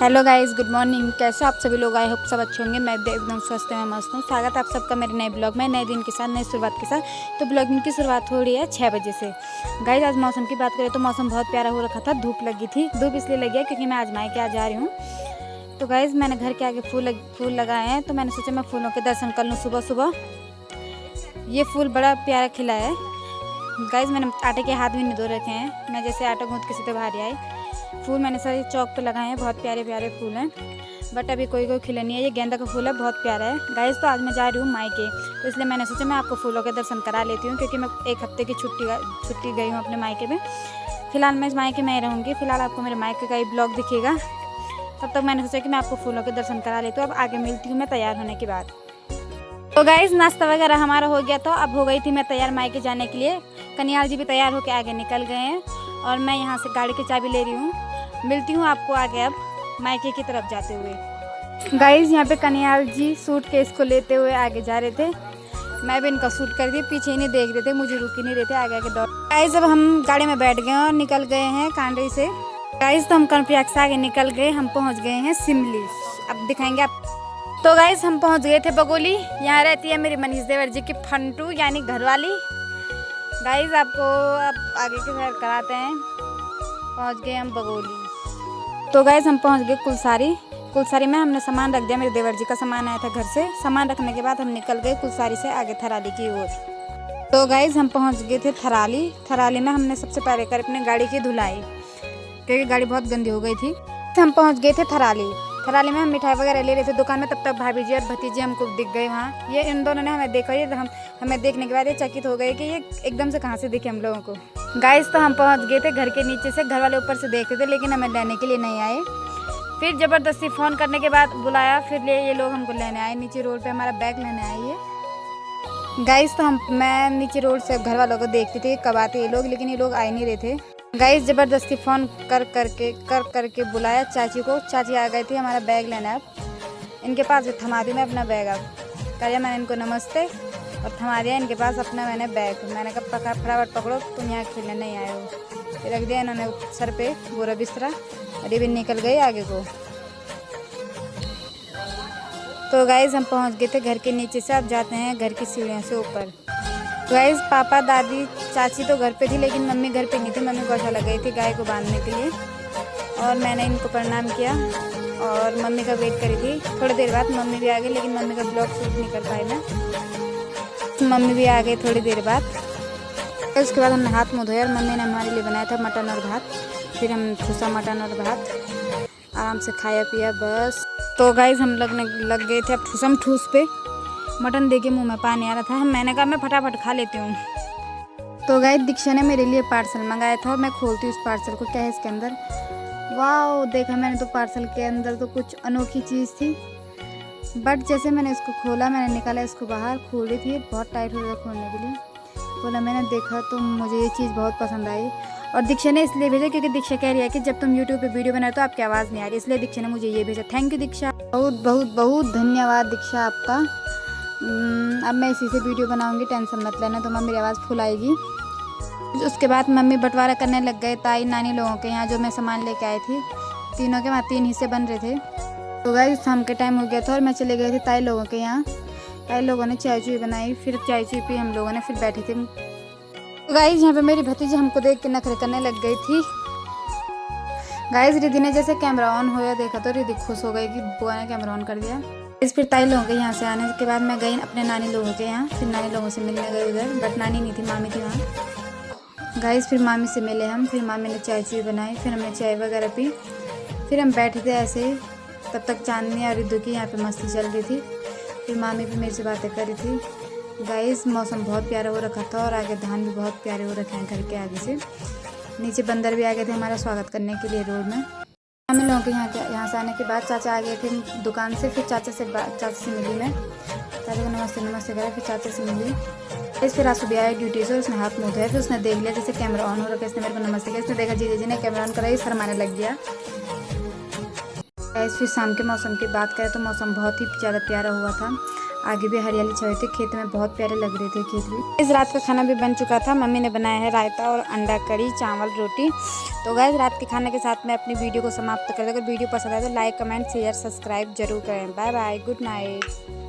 Hello guys, good morning. कैसे आप सभी लोग? आई होप सब अच्छे होंगे। मैं एकदम स्वस्थ में मस्त हूँ। स्वागत है आप सबका मेरे नए ब्लॉग में, नए दिन के साथ, नई शुरुआत के साथ। तो ब्लॉगिंग की शुरुआत हो रही है 6 बजे से। गाइस, आज मौसम की बात करें तो मौसम बहुत प्यारा हो रखा था। धूप लगी थी। धूप इसलिए लगी है क्योंकि मैं आज मायके आ जा रही हूँ। तो गाइस, मैंने घर के आगे फूल लगाए हैं, तो मैंने सोचा मैं फूलों के दर्शन कर लूँ सुबह सुबह। ये फूल बड़ा प्यारा खिला है। गाइस, मैंने आटे के हाथ भी नहीं धो रखे हैं। मैं जैसे आटा गूँथ के सीधे बाहर आई। फूल मैंने सारे चौक पे लगाए हैं। बहुत प्यारे प्यारे फूल हैं, बट अभी कोई खिले नहीं है। ये गेंदा का फूल है, बहुत प्यारा है। गाइस, तो आज मैं जा रही हूँ मायके, तो इसलिए मैंने सोचा मैं आपको फूलों के दर्शन करा लेती हूँ, क्योंकि मैं एक हफ्ते की छुट्टी गई हूँ अपने मायके में। फिलहाल मैं इस मायके में ही रहूँगी। फिलहाल आपको मेरे मायके का ही ब्लॉग दिखेगा। तब तक मैंने सोचा कि मैं आपको फूलों के दर्शन करा लेती हूँ। अब आगे मिलती हूँ मैं तैयार होने के बाद। तो गाइस, नाश्ता वगैरह हमारा हो गया, तो अब हो गई थी मैं तैयार मायके जाने के लिए। कन्याल जी भी तैयार होकर आगे निकल गए हैं और मैं यहाँ से गाड़ी की चाबी ले रही हूँ। मिलती हूँ आपको आगे अब मायके की तरफ जाते हुए। गाइस, यहाँ पे कन्याल जी सूटकेस को लेते हुए आगे जा रहे थे। मैं भी इनका सूट कर दी, पीछे ही नहीं देख रहे थे, मुझे रुक ही नहीं रहे थे, आगे आगे दौड़। गाइस, अब हम गाड़ी में बैठ गए और निकल गए हैं कांडई से। गाइस, तो हम कर्णप्रयाग से आगे निकल गए। हम पहुँच गए हैं शिमली। अब दिखाएंगे आप। तो गाइस, हम पहुँच गए थे बगोली। यहाँ रहती है मेरी मनीष देवर जी की फंटू, यानी घरवाली। गाइस, आपको अब आगे की सैर कराते हैं। पहुँच गए हम बगोली। तो गाइस, हम पहुंच गए कुलसारी में हमने सामान रख दिया। मेरे देवर जी का सामान आया था घर से। सामान रखने के बाद हम निकल गए कुलसारी से आगे थराली की ओर। तो गाइस, हम पहुंच गए थे थराली में हमने सबसे पहले कर अपनी गाड़ी की धुलाई, क्योंकि गाड़ी बहुत गंदी हो गई थी। हम पहुंच गए थे थराली में हम मिठाई वगैरह ले रहे थे दुकान में। तब तक भाभी जी और भतीजे हमको दिख गए वहाँ। ये इन दोनों ने हमें देखा। ये हमें देखने के बाद ये चकित हो गए कि ये एकदम से कहाँ से दिखे हम लोगों को। गाइस, तो हम पहुँच गए थे घर के नीचे से। घर वाले ऊपर से देख रहे थे, लेकिन हमें लेने के लिए नहीं आए। फिर ज़बरदस्ती फ़ोन करने के बाद बुलाया, फिर ये लोग हमको लेने आए। नीचे रोड पे हमारा बैग लेने आए ये। गाइस, तो मैं नीचे रोड से घर वालों को देखती थी कब आते ये लोग, लेकिन ये लोग आ ही नहीं रहे थे। गाइस, ज़बरदस्ती फ़ोन कर करके बुलाया चाची को। चाची आ गई थी हमारा बैग लेना। अब इनके पास थमा दी मैं अपना बैग। अब कहा मैंने इनको नमस्ते और थमा दिया इनके पास अपना मैंने बैग। मैंने कहा फटाफट पकड़ो, तुम यहाँ खेलने नहीं आए हो। फिर रख दिया इन्होंने सर पे पूरा बिस्तरा और ये भी निकल गई आगे को। तो गाइस, हम पहुँच गए थे घर के नीचे से। अब जाते हैं घर की सीढ़ियों से ऊपर। गाइस, पापा दादी चाची तो घर पे थी, लेकिन मम्मी घर पे नहीं थी। मम्मी गौशाला गई थी गाय को बांधने के लिए, और मैंने इनको प्रणाम किया और मम्मी का वेट करी थी। थोड़ी देर बाद मम्मी भी आ गई, लेकिन मम्मी का ब्लॉग शूट नहीं कर पाई मैं। मम्मी भी आ गई थोड़ी देर बाद। उसके बाद हमने हाथ मुँह धोया और मम्मी ने हमारे लिए बनाया था मटन और भात। फिर हम ठूसा मटन और भात आराम से खाया पिया बस। तो गाइस, हम लग गए थे अब ठूस पे। मटन देके मुंह में पानी आ रहा था। मैंने कहा मैं फटाफट खा लेती हूँ। तो गाइस, दीक्षा ने मेरे लिए पार्सल मंगाया था और मैं खोलती हूँ उस पार्सल को। क्या है इसके अंदर? वाह, देखा मैंने तो पार्सल के अंदर तो कुछ अनोखी चीज़ थी, बट जैसे मैंने इसको खोला, मैंने निकाला इसको बाहर, खोली थी बहुत टाइट हो रहा खोलने के लिए। बोला मैंने देखा तो मुझे ये चीज़ बहुत पसंद आई। और दीक्षा ने इसलिए भेजा क्योंकि दीक्षा कह रही है कि जब तुम यूट्यूब पे वीडियो बनाए तो आपकी आवाज़ नहीं आ रही, इसलिए दीक्षा ने मुझे ये भेजा। थैंक यू दीक्षा, बहुत बहुत बहुत धन्यवाद दीक्षा आपका। अब मैं इसी से वीडियो बनाऊंगी, टेंशन मत लेना। तो मेरी आवाज़ फुल आएगी। उसके बाद मम्मी बंटवारा करने लग गए ताई नानी लोगों के यहाँ, जो मैं सामान लेके आई थी। तीनों के वहाँ 3 हिस्से बन रहे थे। तो गाइस, शाम के टाइम हो गया था और मैं चले गए थे ताई लोगों के यहाँ। ताई लोगों ने चाय चुई बनाई, फिर चाय चुई पी हम लोगों ने, फिर बैठे थे। तो गाइस, यहाँ पे मेरी भतीजी हमको देख के नखरे करने लग गई थी। गाइस, रिद्धि ने जैसे कैमरा ऑन होया देखा तो रिद्धि खुश हो गई कि बुआ ने कैमरा ऑन कर दिया। फिर ताई लोगों के यहाँ से आने के बाद मैं गई अपने नानी लोगों के यहाँ। फिर नानी लोगों से मिलने गए उधर, बट नानी नहीं थी, मामी थी वहाँ। गाइस, फिर मामी से मिले हम। फिर मामी ने चाय चुई बनाई, फिर हमने चाय वगैरह पी। फिर हम बैठे थे ऐसे। तब तक चांदनी और रिद्धि की यहाँ पे मस्ती चल रही थी। फिर मामी भी मेरे से बातें कर रही थी। गाइस, मौसम बहुत प्यारा हो रखा था और आगे धान भी बहुत प्यारे हो रखे हैं घर के आगे से। नीचे बंदर भी आ गए थे हमारा स्वागत करने के लिए रोड में। हम लोगों के यहाँ से आने के बाद चाचा आ गए थे दुकान से। फिर चाचा से मिली मैं। चाचा को नमस्ते करा, फिर चाचा से मिली। फिर आंसू भी आया ड्यूटी से, उसने हाथ मुँह धोया। फिर उसने देख लिया जैसे कैमरा ऑन हो रहा है, इसने मेरे को नमस्ते किया। इसने देखा जीजा जी ने कैमरा ऑन करा, ये शर्माने लग गया। फिर शाम के मौसम की बात करें तो मौसम बहुत ही ज़्यादा प्यारा हुआ था। आगे भी हरियाली छाई थी, खेत में बहुत प्यारे लग रहे थे खेत भी। इस रात का खाना भी बन चुका था। मम्मी ने बनाया है रायता और अंडा करी, चावल, रोटी। तो गाइस रात के खाने के साथ मैं अपनी वीडियो को समाप्त कर दूँ। अगर वीडियो पसंद आए तो लाइक, कमेंट, शेयर, सब्सक्राइब जरूर करें। Bye bye, good night.